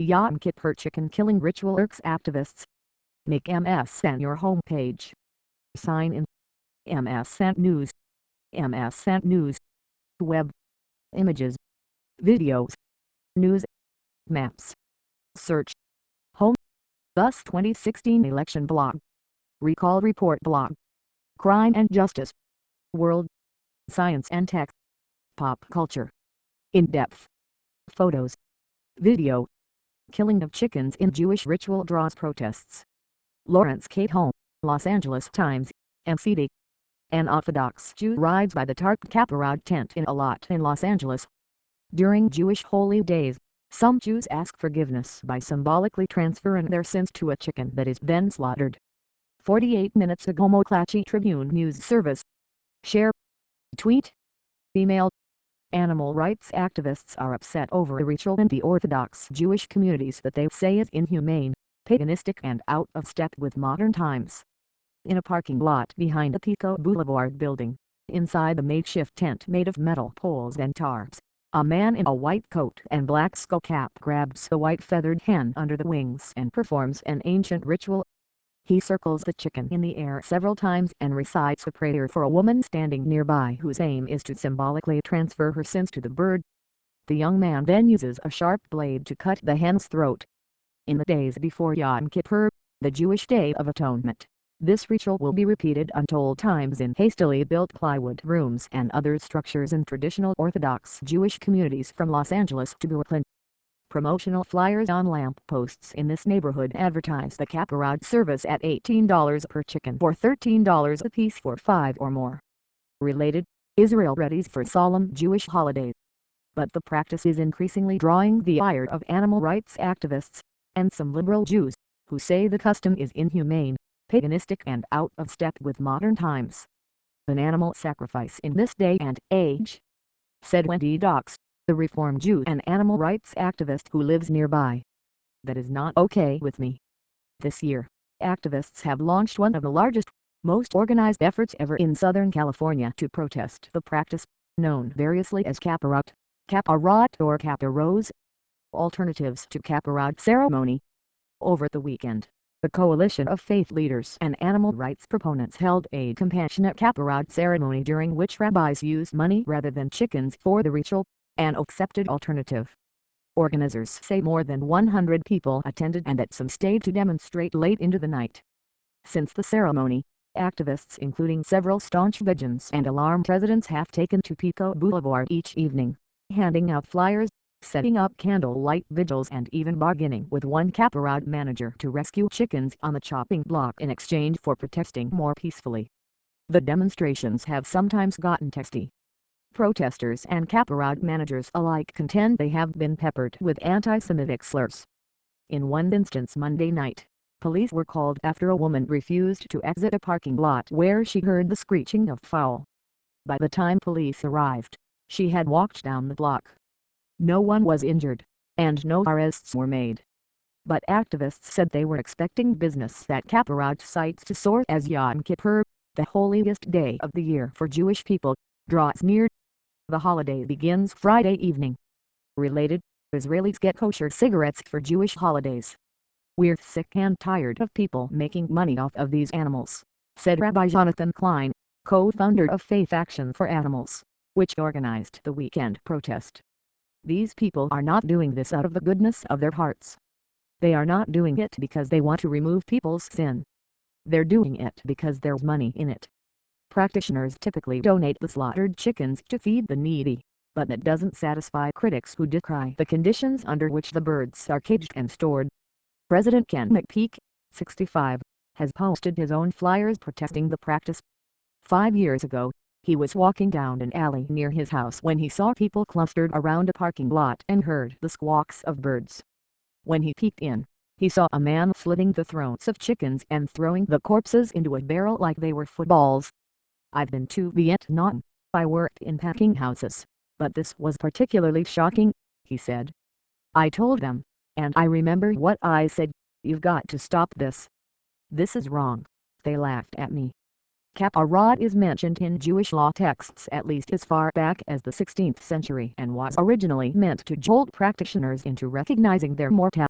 Yom Kippur chicken killing ritual irks activists. Make MSN your homepage. Sign in. MSN News. MSN News. Web. Images. Videos. News. Maps. Search. Home. Thus 2016 election blog. Recall report blog. Crime and justice. World. Science and tech. Pop culture. In-depth. Photos. Video. Killing of chickens in Jewish ritual draws protests. Lawrence K. Home, Los Angeles Times, MCD. An Orthodox Jew rides by the tarped Kaparad tent in a lot in Los Angeles. During Jewish holy days, some Jews ask forgiveness by symbolically transferring their sins to a chicken that is then slaughtered. 48 minutes ago McClatchy Tribune News Service. Share. Tweet. Email. Animal rights activists are upset over a ritual in the Orthodox Jewish communities that they say is inhumane, paganistic and out of step with modern times. In a parking lot behind the Pico Boulevard building, inside a makeshift tent made of metal poles and tarps, a man in a white coat and black skull cap grabs a white feathered hen under the wings and performs an ancient ritual. He circles the chicken in the air several times and recites a prayer for a woman standing nearby whose aim is to symbolically transfer her sins to the bird. The young man then uses a sharp blade to cut the hen's throat. In the days before Yom Kippur, the Jewish Day of Atonement, this ritual will be repeated untold times in hastily built plywood rooms and other structures in traditional Orthodox Jewish communities from Los Angeles to Brooklyn. Promotional flyers on lamp posts in this neighborhood advertise the Kaparad service at $18 per chicken or $13 apiece for 5 or more. Related, Israel readies for solemn Jewish holidays. But the practice is increasingly drawing the ire of animal rights activists, and some liberal Jews, who say the custom is inhumane, paganistic and out of step with modern times. An animal sacrifice in this day and age, said Wendy Docks, the Reform Jew and animal rights activist who lives nearby. That is not okay with me. This year, activists have launched one of the largest, most organized efforts ever in Southern California to protest the practice, known variously as Kaparot, Kaparot or Kaparos, alternatives to Kaparot ceremony. Over the weekend, the coalition of faith leaders and animal rights proponents held a compassionate Kaparot ceremony during which rabbis used money rather than chickens for the ritual, an accepted alternative. Organizers say more than 100 people attended and that some stayed to demonstrate late into the night. Since the ceremony, activists including several staunch vegans and alarmed residents have taken to Pico Boulevard each evening, handing out flyers, setting up candlelight vigils and even bargaining with one Kaparad manager to rescue chickens on the chopping block in exchange for protesting more peacefully. The demonstrations have sometimes gotten testy. Protesters and Kaparad managers alike contend they have been peppered with anti-Semitic slurs. In one instance Monday night, police were called after a woman refused to exit a parking lot where she heard the screeching of fowl. By the time police arrived, she had walked down the block. No one was injured, and no arrests were made. But activists said they were expecting business at Kaparad sites to soar as Yom Kippur, the holiest day of the year for Jewish people, draws near. The holiday begins Friday evening. Related, Israelis get kosher cigarettes for Jewish holidays. We're sick and tired of people making money off of these animals, said Rabbi Jonathan Klein, co-founder of Faith Action for Animals, which organized the weekend protest. These people are not doing this out of the goodness of their hearts. They are not doing it because they want to remove people's sin. They're doing it because there's money in it. Practitioners typically donate the slaughtered chickens to feed the needy, but that doesn't satisfy critics who decry the conditions under which the birds are caged and stored. President Ken McPeak, 65, has posted his own flyers protesting the practice. 5 years ago, he was walking down an alley near his house when he saw people clustered around a parking lot and heard the squawks of birds. When he peeked in, he saw a man slitting the throats of chickens and throwing the corpses into a barrel like they were footballs. I've been to Vietnam. I worked in packing houses, but this was particularly shocking, he said. I told them, and I remember what I said, you've got to stop this. This is wrong. They laughed at me. Kaparot is mentioned in Jewish law texts at least as far back as the 16th century and was originally meant to jolt practitioners into recognizing their mortality.